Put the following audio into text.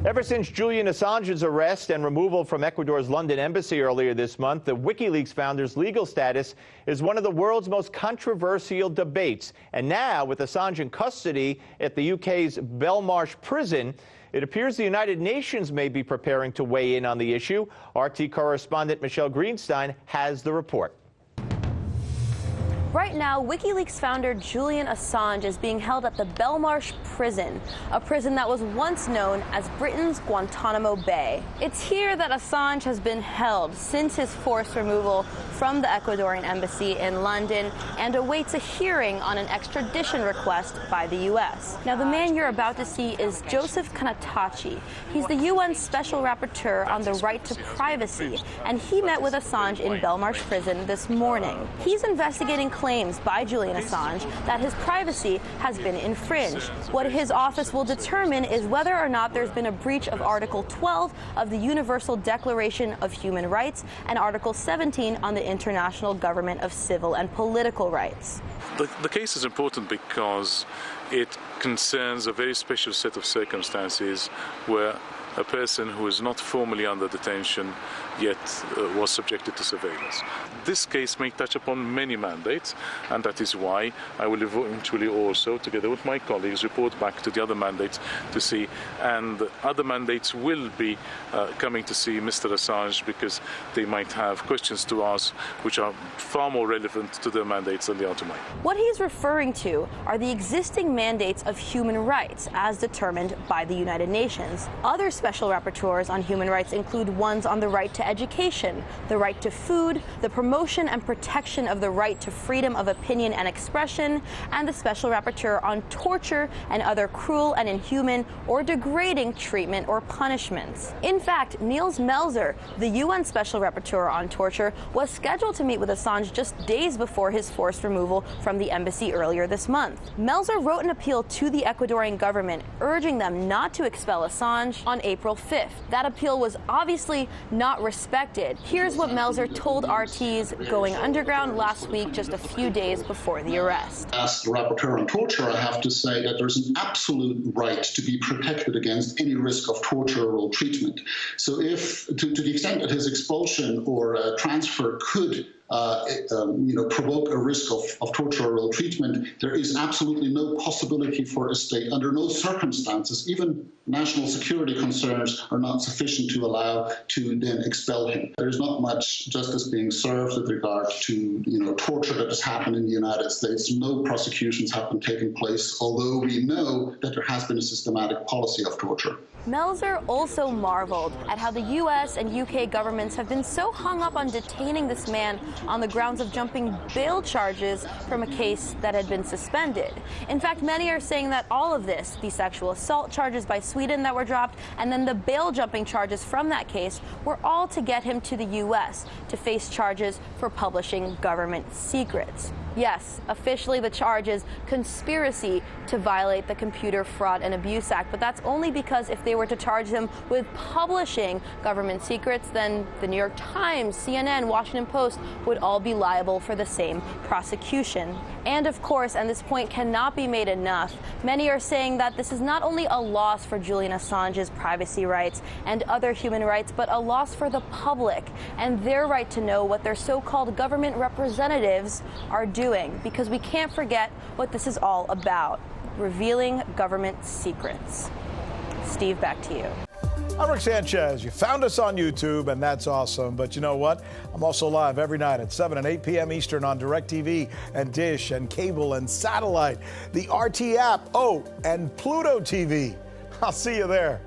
Ever since Julian Assange's arrest and removal from Ecuador's London embassy earlier this month, the WikiLeaks founder's legal status is one of the world's most controversial debates. And now, with Assange in custody at the UK's Belmarsh Prison, it appears the United Nations may be preparing to weigh in on the issue. RT correspondent Michelle Greenstein has the report. Right now, WikiLeaks founder Julian Assange is being held at the Belmarsh Prison, a prison that was once known as Britain's Guantanamo Bay. It's here that Assange has been held since his forced removal from the Ecuadorian embassy in London and awaits a hearing on an extradition request by the U.S. Now, the man you're about to see is Joseph Kanatachi. He's the UN Special Rapporteur on the right to privacy, and he met with Assange in Belmarsh Prison this morning. He's investigating claims by Julian Assange that his privacy has been infringed. What his office will determine is whether or not there's been a breach of Article 12 of the Universal Declaration of Human Rights and Article 17 on the International Government of Civil and Political Rights. The case is important because it concerns a very special set of circumstances where a person who is not formally under detention yet was subjected to surveillance. This case may touch upon many mandates, and that is why I will eventually also, together with my colleagues, report back to the other mandates to see, and other mandates will be coming to see Mr. Assange because they might have questions to ask which are far more relevant to their mandates than they are to mine. What he's referring to are the existing mandates of human rights as determined by the United Nations. Other special rapporteurs on human rights include ones on the right to education, the right to food, the promotion and protection of the right to freedom of opinion and expression, and the special rapporteur on torture and other cruel and inhuman or degrading treatment or punishments. In fact, Niels Melzer, the UN special rapporteur on torture, was scheduled to meet with Assange just days before his forced removal from the embassy earlier this month. Melzer wrote an appeal to the Ecuadorian government urging them not to expel Assange on April 5th. That appeal was obviously not respected. Here's what Melzer told RT's Going Underground last week, just a few days before the arrest. As the rapporteur on torture, I have to say that there's an absolute right to be protected against any risk of torture or ill treatment. So if, to the extent that his expulsion or transfer could provoke a risk of torture or ill treatment, there is absolutely no possibility for a state, under no circumstances, even national security concerns are not sufficient to allow to then expel him. There's not much justice being served with regard to torture that has happened in the United States. No prosecutions have been taking place, although we know that there has been a systematic policy of torture. Melzer also marveled at how the U.S. and UK governments have been so hung up on detaining this man on the grounds of jumping bail charges from a case that had been suspended. In fact, many are saying that all of this, the sexual assault charges by Sweden that were dropped, and then the bail jumping charges from that case, were all to get him to the U.S. to face charges for publishing government secrets. Yes, officially the charge is conspiracy to violate the Computer Fraud and Abuse Act, but that's only because if they were to charge him with publishing government secrets, then the New York Times, CNN, Washington Post would all be liable for the same prosecution. And of course, and this point cannot be made enough, many are saying that this is not only a loss for Julian Assange's privacy rights and other human rights, but a loss for the public and their right to know what their so-called government representatives are doing, because we can't forget what this is all about: revealing government secrets. Steve, back to you. I'm Rick Sanchez. You found us on YouTube, and that's awesome. But you know what? I'm also live every night at 7 and 8 p.m. Eastern on DirecTV and Dish and cable and satellite, the RT app, and Pluto TV. I'll see you there.